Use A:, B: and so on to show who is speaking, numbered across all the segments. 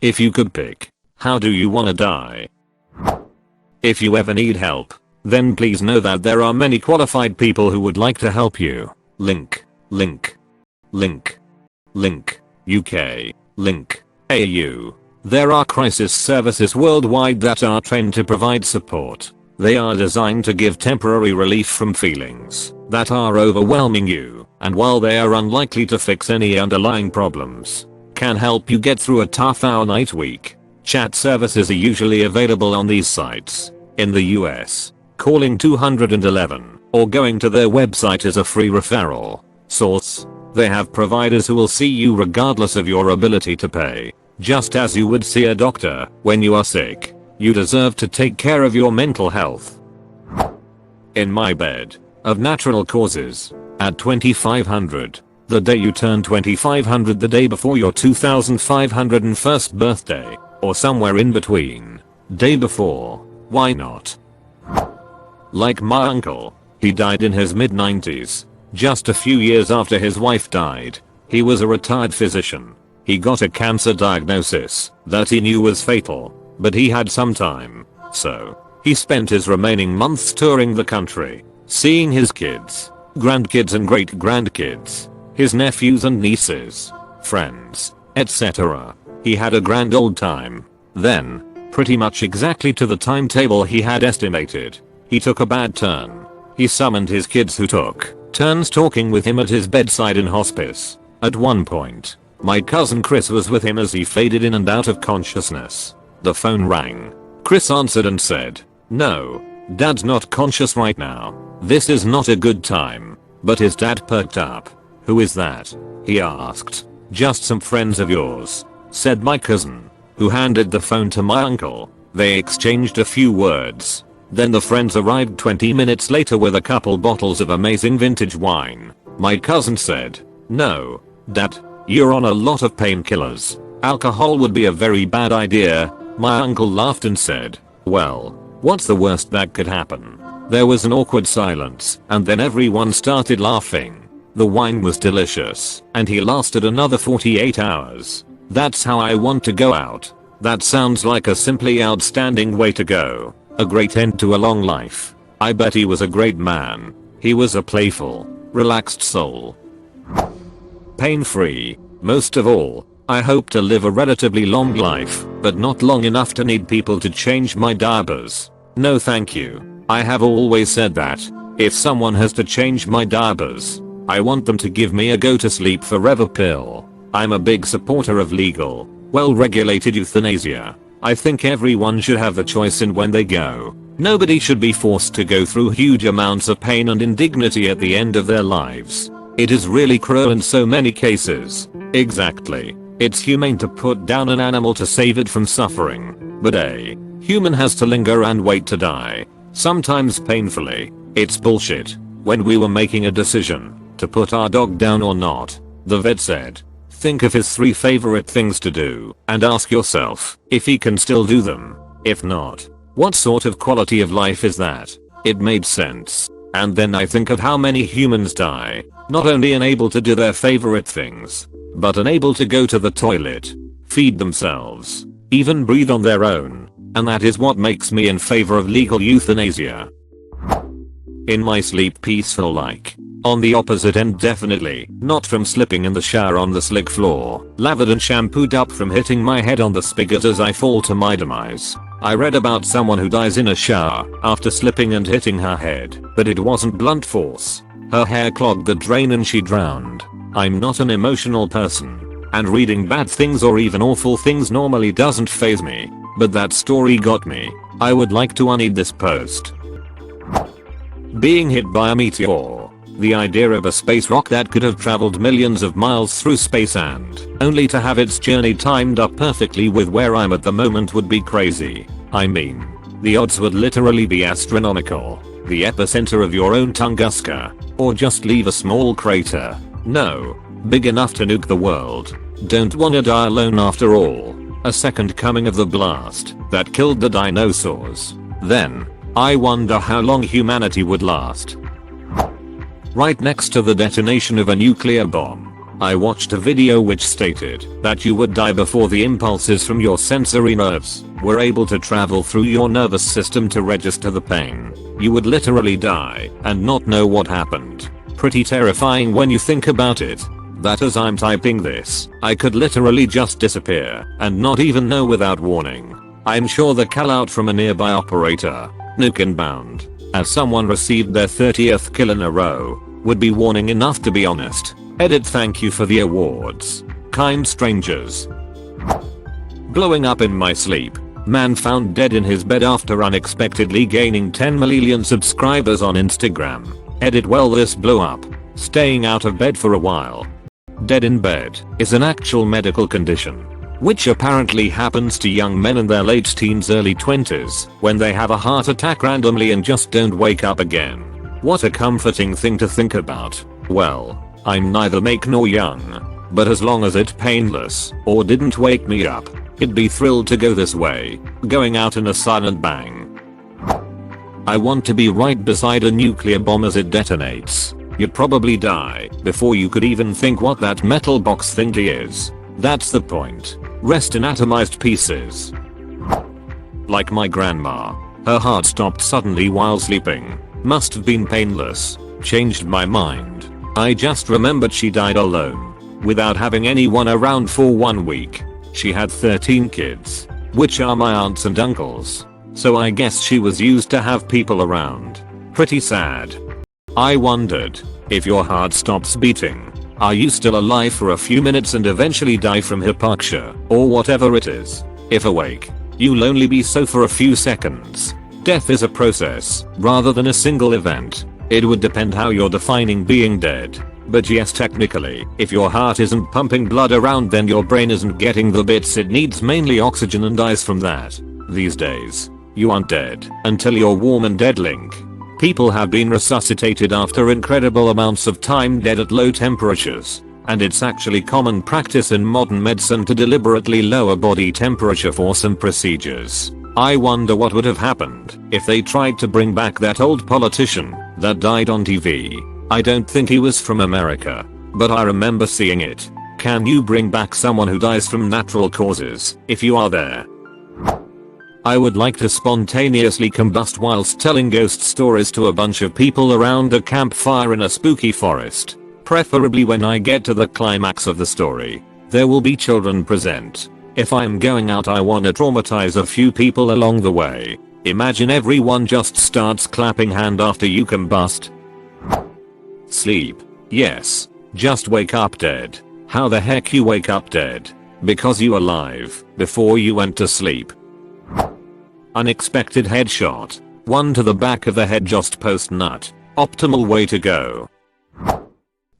A: If you could pick, how do you wanna die? If you ever need help, then please know that there are many qualified people who would like to help you. Link, link, link, link, UK, link, AU. There are crisis services worldwide that are trained to provide support. They are designed to give temporary relief from feelings that are overwhelming you, and while they are unlikely to fix any underlying problems, can help you get through a tough hour-night week. Chat services are usually available on these sites. In the US, calling 211 or going to their website is a free referral. Source: they have providers who will see you regardless of your ability to pay. Just as you would see a doctor when you are sick, you deserve to take care of your mental health. In my bed, of natural causes, at 2500, the day you turn 2500, the day before your 2501st birthday, or somewhere in between. Day before, why not? Like my uncle, he died in his mid-90s, just a few years after his wife died. He was a retired physician. He got a cancer diagnosis that he knew was fatal, but he had some time, so he spent his remaining months touring the country, seeing his kids, grandkids and great-grandkids, his nephews and nieces, friends, etc. He had a grand old time. Then, pretty much exactly to the timetable he had estimated, he took a bad turn. He summoned his kids who took turns talking with him at his bedside in hospice. At one point, my cousin Chris was with him as he faded in and out of consciousness. The phone rang. Chris answered and said, "No, Dad's not conscious right now. This is not a good time." But his dad perked up. "Who is that?" he asked. "Just some friends of yours," said my cousin, who handed the phone to my uncle. They exchanged a few words. Then the friends arrived 20 minutes later with a couple bottles of amazing vintage wine. My cousin said, "No, Dad, you're on a lot of painkillers. Alcohol would be a very bad idea." My uncle laughed and said, "Well, what's the worst that could happen?" There was an awkward silence, and then everyone started laughing. The wine was delicious, and he lasted another 48 hours. That's how I want to go out. That sounds like a simply outstanding way to go. A great end to a long life. I bet he was a great man. He was a playful, relaxed soul. Pain-free. Most of all, I hope to live a relatively long life, but not long enough to need people to change my diapers. No thank you. I have always said that, if someone has to change my diapers, I want them to give me a go to sleep forever pill. I'm a big supporter of legal, well-regulated euthanasia. I think everyone should have the choice in when they go. Nobody should be forced to go through huge amounts of pain and indignity at the end of their lives. It is really cruel in so many cases. Exactly. It's humane to put down an animal to save it from suffering. But a human has to linger and wait to die. Sometimes painfully. It's bullshit. When we were making a decision to put our dog down or not, the vet said, think of his 3 favorite things to do and ask yourself if he can still do them. If not, what sort of quality of life is that? It made sense. And then I think of how many humans die, not only unable to do their favorite things, but unable to go to the toilet, feed themselves, even breathe on their own. And that is what makes me in favor of legal euthanasia. In my sleep peaceful like. On the opposite end definitely, not from slipping in the shower on the slick floor, lathered and shampooed up from hitting my head on the spigot as I fall to my demise. I read about someone who dies in a shower after slipping and hitting her head, but it wasn't blunt force. Her hair clogged the drain and she drowned. I'm not an emotional person, and reading bad things or even awful things normally doesn't faze me, but that story got me. I would like to unread this post. Being hit by a meteor. The idea of a space rock that could have traveled millions of miles through space and only to have its journey timed up perfectly with where I'm at the moment would be crazy. I mean, the odds would literally be astronomical. The epicenter of your own Tunguska, or just leave a small crater. No, big enough to nuke the world. Don't wanna die alone after all. A second coming of the blast that killed the dinosaurs. Then, I wonder how long humanity would last. Right next to the detonation of a nuclear bomb. I watched a video which stated that you would die before the impulses from your sensory nerves were able to travel through your nervous system to register the pain. You would literally die and not know what happened. Pretty terrifying when you think about it. That as I'm typing this, I could literally just disappear and not even know without warning. I'm sure the call out from a nearby operator, nuke inbound, as someone received their 30th kill in a row, would be warning enough to be honest. Edit thank you for the awards. Kind strangers. Blowing up in my sleep. Man found dead in his bed after unexpectedly gaining 10 million subscribers on Instagram. Edit well this blew up. Staying out of bed for a while. Dead in bed is an actual medical condition, which apparently happens to young men in their late teens early 20s when they have a heart attack randomly and just don't wake up again. What a comforting thing to think about. Well, I'm neither make nor young, but as long as it's painless or didn't wake me up, I'd be thrilled to go this way, going out in a silent bang. I want to be right beside a nuclear bomb as it detonates. You'd probably die before you could even think what that metal box thingy is. That's the point. Rest in atomized pieces. Like my grandma, her heart stopped suddenly while sleeping. Must have been painless. Changed my mind. I just remembered she died alone, without having anyone around for 1 week. She had 13 kids, which are my aunts and uncles. So I guess she was used to have people around. Pretty sad. I wondered, if your heart stops beating, are you still alive for a few minutes and eventually die from hypoxia, or whatever it is? If awake, you'll only be so for a few seconds. Death is a process, rather than a single event. It would depend how you're defining being dead. But yes, technically, if your heart isn't pumping blood around, then your brain isn't getting the bits it needs, mainly oxygen, and dies from that. These days, you aren't dead until you're warm and dead. Link. People have been resuscitated after incredible amounts of time dead at low temperatures, and it's actually common practice in modern medicine to deliberately lower body temperature for some procedures. I wonder what would have happened if they tried to bring back that old politician that died on TV. I don't think he was from America, but I remember seeing it. Can you bring back someone who dies from natural causes if you are there? I would like to spontaneously combust whilst telling ghost stories to a bunch of people around a campfire in a spooky forest. Preferably when I get to the climax of the story. There will be children present. If I'm going out, I wanna traumatize a few people along the way. Imagine everyone just starts clapping hand after you combust. Sleep. Yes. Just wake up dead. How the heck you wake up dead? Because you alive before you went to sleep. Unexpected headshot. One to the back of the head just post nut. Optimal way to go.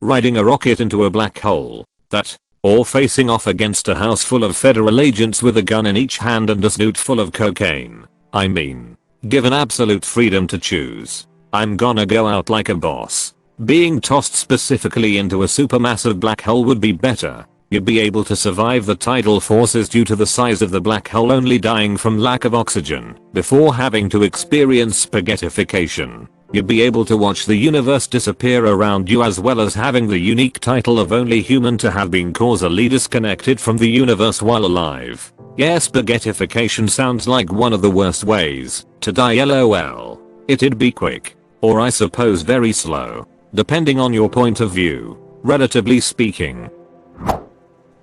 A: Riding a rocket into a black hole. That. Or facing off against a house full of federal agents with a gun in each hand and a snoot full of cocaine. I mean, given absolute freedom to choose, I'm gonna go out like a boss. Being tossed specifically into a supermassive black hole would be better. You'd be able to survive the tidal forces due to the size of the black hole, only dying from lack of oxygen before having to experience spaghettification. You'd be able to watch the universe disappear around you, as well as having the unique title of only human to have been causally disconnected from the universe while alive. Yeah, spaghettification sounds like one of the worst ways to die, lol. It'd be quick, or I suppose very slow, depending on your point of view, relatively speaking.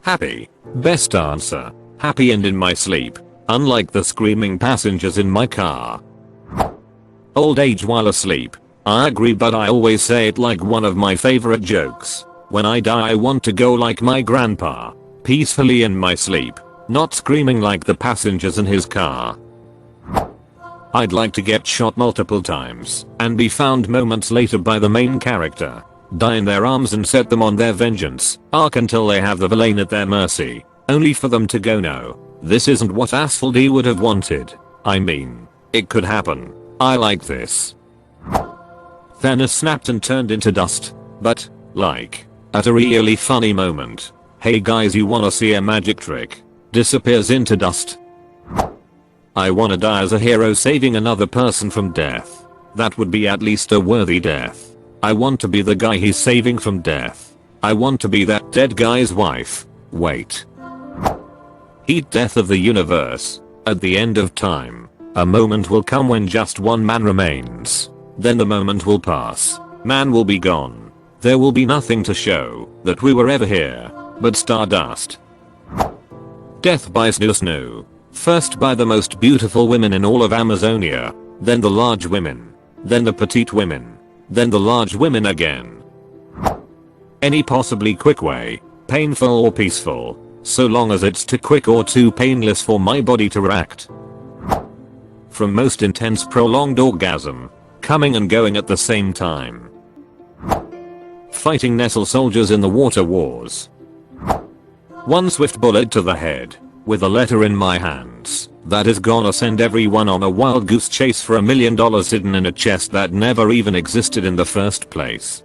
A: Happy. Best answer. Happy and in my sleep, unlike the screaming passengers in my car. Old age while asleep. I agree, but I always say it like one of my favorite jokes. When I die, I want to go like my grandpa, peacefully in my sleep, not screaming like the passengers in his car. I'd like to get shot multiple times and be found moments later by the main character, die in their arms and set them on their vengeance arc until they have the villain at their mercy, only for them to go, no, this isn't what Asphalt D would have wanted. I mean, it could happen. I like this. Thanos snapped and turned into dust, but, like, at a really funny moment. Hey guys, you wanna see a magic trick? Disappears into dust. I wanna die as a hero saving another person from death. That would be at least a worthy death. I want to be the guy he's saving from death. I want to be that dead guy's wife. Wait. Heat death of the universe. At the end of time, a moment will come when just one man remains. Then the moment will pass. Man will be gone. There will be nothing to show that we were ever here but stardust. Death by snoo. First by the most beautiful women in all of Amazonia, then the large women, then the petite women, then the large women again. Any possibly quick way, painful or peaceful, so long as it's too quick or too painless for my body to react. From most intense prolonged orgasm, coming and going at the same time. Fighting Nestle soldiers in the water wars. One swift bullet to the head, with a letter in my hands, that is gonna send everyone on a wild goose chase for $1 million hidden in a chest that never even existed in the first place.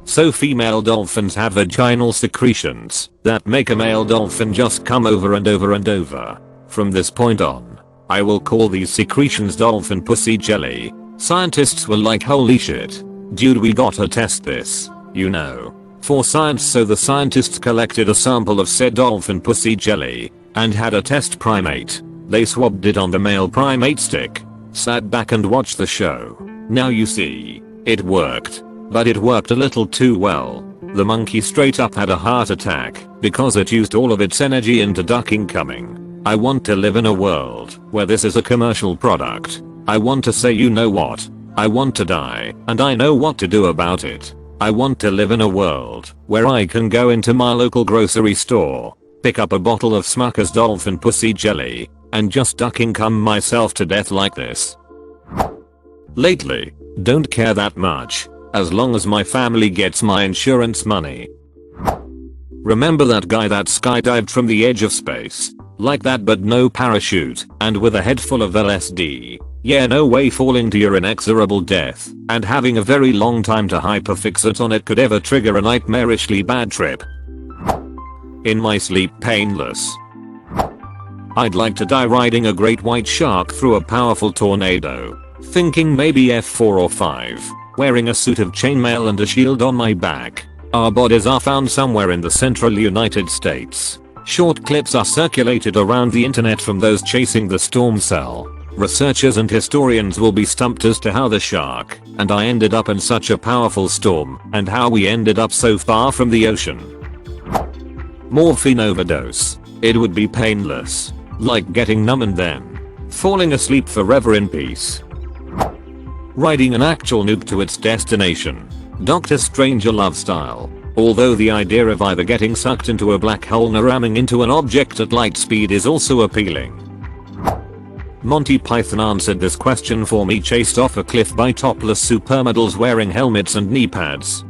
A: So female dolphins have vaginal secretions that make a male dolphin just come over and over and over. From this point on, I will call these secretions dolphin pussy jelly. Scientists were like, holy shit, dude, we gotta test this, you know, for science. So the scientists collected a sample of said dolphin pussy jelly and had a test primate. They swabbed it on the male primate stick, sat back and watched the show. Now you see, it worked. But it worked a little too well. The monkey straight up had a heart attack because it used all of its energy into ducking coming. I want to live in a world where this is a commercial product. I want to say, you know what? I want to die, and I know what to do about it. I want to live in a world where I can go into my local grocery store, pick up a bottle of Smucker's dolphin pussy jelly, and just ducking cum myself to death like this. Lately, don't care that much. As long as my family gets my insurance money. Remember that guy that skydived from the edge of space? Like that, but no parachute and with a head full of LSD. Yeah, no way falling to your inexorable death and having a very long time to hyperfixate on it could ever trigger a nightmarishly bad trip. In my sleep, painless. I'd like to die riding a great white shark through a powerful tornado. Thinking maybe F4 or 5. Wearing a suit of chainmail and a shield on my back. Our bodies are found somewhere in the central United States. Short clips are circulated around the internet from those chasing the storm cell. Researchers and historians will be stumped as to how the shark and I ended up in such a powerful storm and how we ended up so far from the ocean. Morphine overdose. It would be painless. Like getting numb and then falling asleep forever in peace. Riding an actual nuke to its destination. Doctor Stranger love style. Although the idea of either getting sucked into a black hole or ramming into an object at light speed is also appealing. Monty Python answered this question for me, chased off a cliff by topless supermodels wearing helmets and knee pads.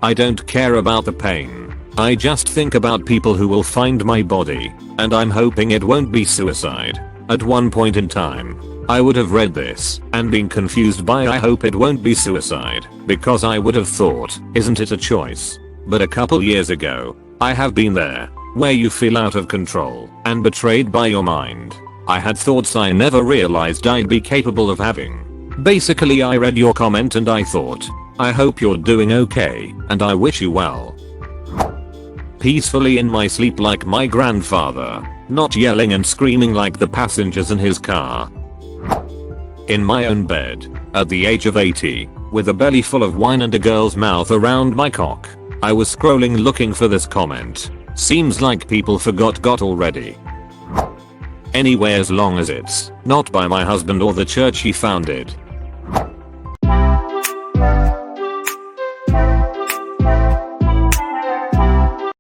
A: I don't care about the pain. I just think about people who will find my body, and I'm hoping it won't be suicide. At one point in time, I would have read this and been confused by I hope it won't be suicide, because I would have thought, isn't it a choice? But a couple years ago, I have been there, where you feel out of control and betrayed by your mind. I had thoughts I never realized I'd be capable of having. Basically, I read your comment and I thought, I hope you're doing okay and I wish you well. Peacefully in my sleep like my grandfather, not yelling and screaming like the passengers in his car. In my own bed, at the age of 80, with a belly full of wine and a girl's mouth around my cock. I was scrolling looking for this comment. Seems like people forgot already. Anyway, as long as it's not by my husband or the church he founded,